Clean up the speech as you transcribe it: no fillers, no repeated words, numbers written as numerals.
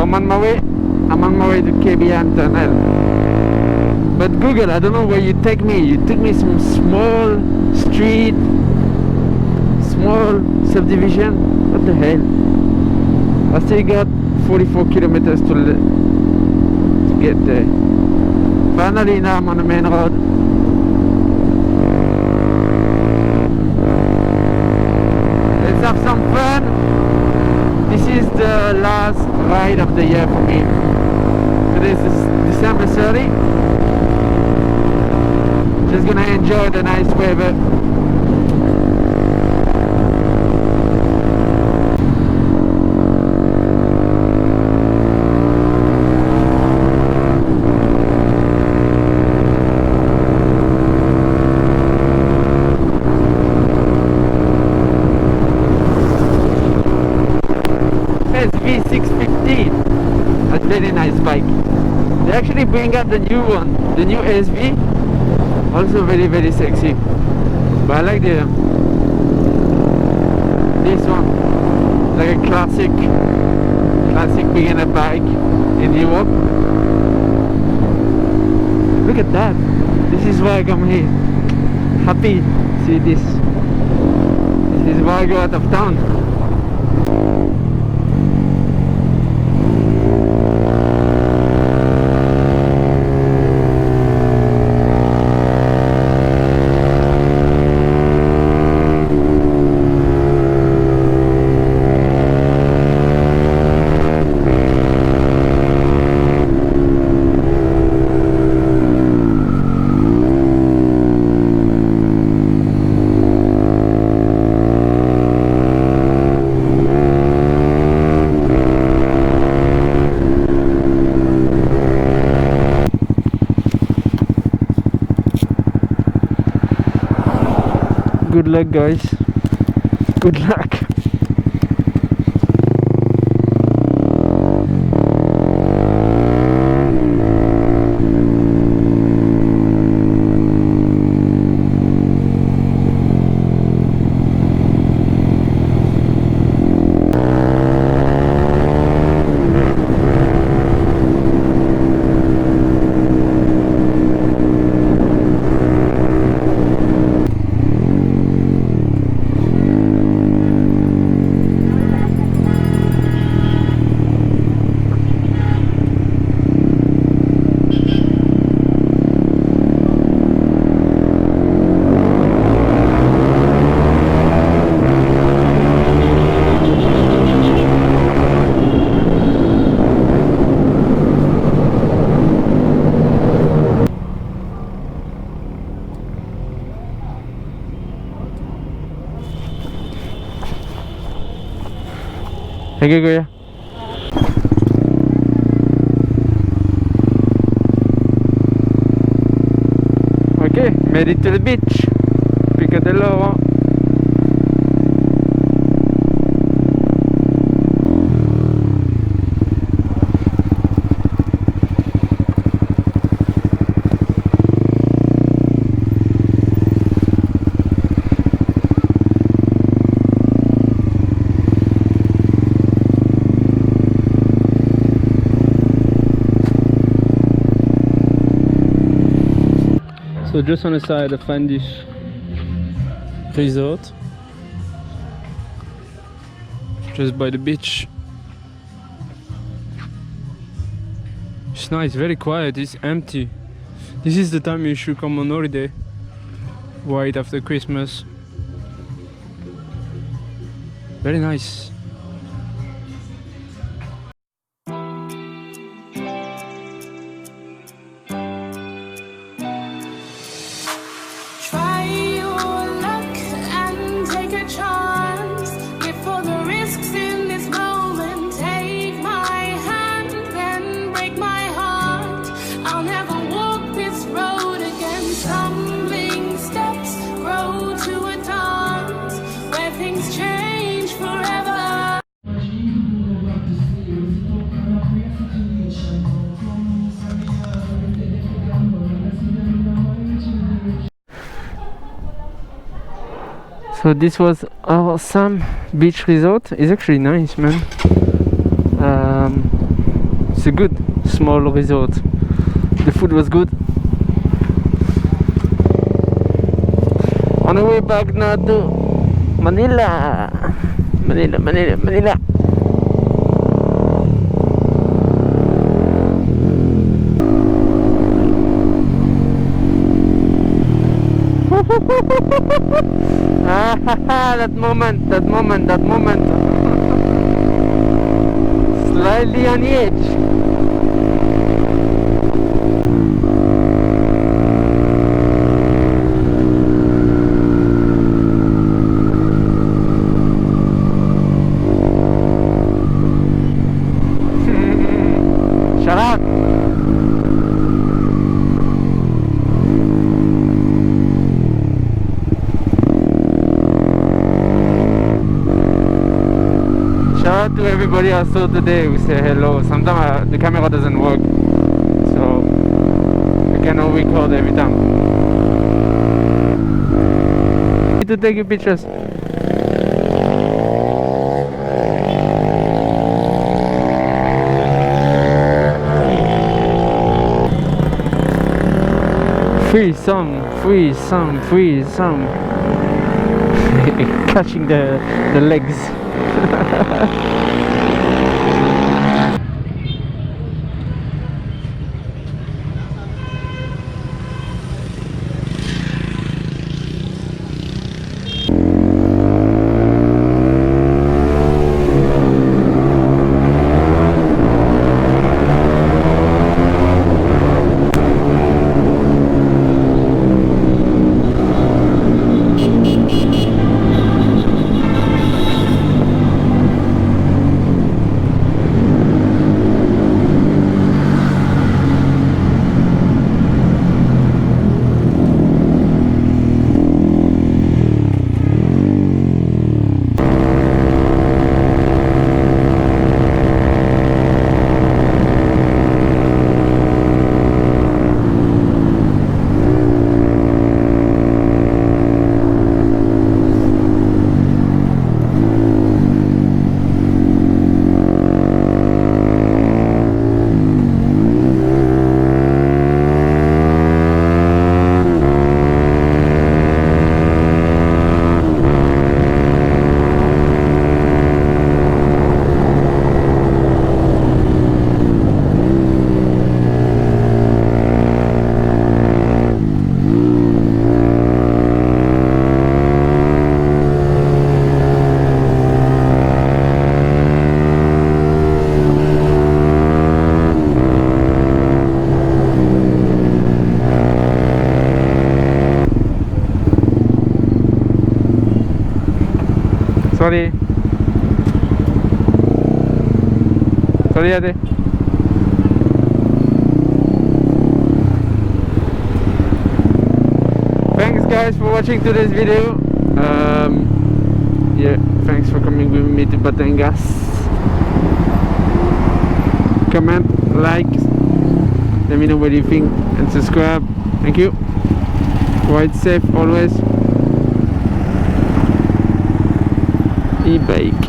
I'm on my way. I'm on my way to KBN Tunnel. But Google, I don't know where you take me. You took me some small street, small subdivision. What the hell? I still got 44 kilometers to get there. Finally, now I'm on the main road. Let's have some fun. This is the last ride of the year for me. Today is December 30. Just gonna enjoy the nice weather. SV650, a very nice bike. They actually bring out the new one, the new SV, also very sexy. But I like this one, like a classic beginner bike in Europe. Look at that. This is why I come here. Happy. See this. This is why I go out of town. Good luck, guys. Good luck. Sige kuya. Okay, made it to the beach. Pico de Loro. So just on the side I find this resort just by the beach. It's nice, very quiet, it's empty. This is the time you should come on holiday, right after Christmas. Very nice. So this was our Sam beach resort. It's actually nice, man. it's a good small resort. The food was good. On the way back now to Manila. Manila. that moment. Slightly on the edge. Shut up. Shout out to everybody I saw today who say hello. Sometimes the camera doesn't work, so I cannot record every time. Need to take your pictures. Free some. Catching the legs. Sorry, Ade. Thanks guys for watching today's video. Yeah, thanks for coming with me to Batangas. Comment, like, let me know what you think, and subscribe. Thank you. Ride safe always. E-bike.